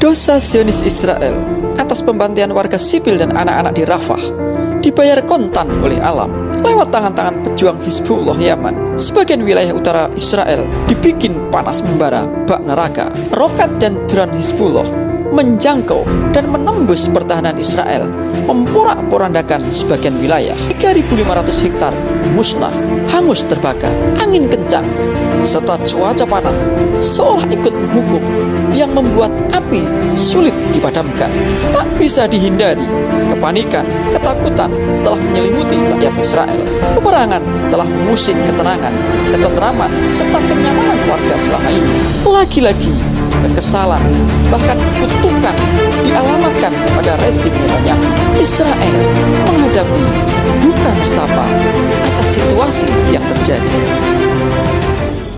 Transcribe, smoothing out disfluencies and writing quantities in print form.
Dosa Zionis Israel atas pembantaian warga sipil dan anak-anak di Rafah dibayar kontan oleh alam lewat tangan-tangan pejuang Hizbullah Yaman. Sebagian wilayah utara Israel dibikin panas membara bak neraka. Roket dan drone Hizbullah menjangkau dan menembus pertahanan Israel, memporak-porandakan sebagian wilayah. 3.500 hektar musnah, hangus terbakar. Angin kencang serta cuaca panas seolah ikut menghukum, yang membuat api sulit dipadamkan. Tak bisa dihindari, kepanikan, ketakutan telah menyelimuti rakyat Israel. Peperangan telah mengusik ketenangan, ketentraman, serta kenyamanan warga selama ini. Lagi-lagi kekesalan, bahkan kutukan dialamatkan kepada rezim Netanyahu. Israel menghadapi duka nestapa atas situasi yang terjadi.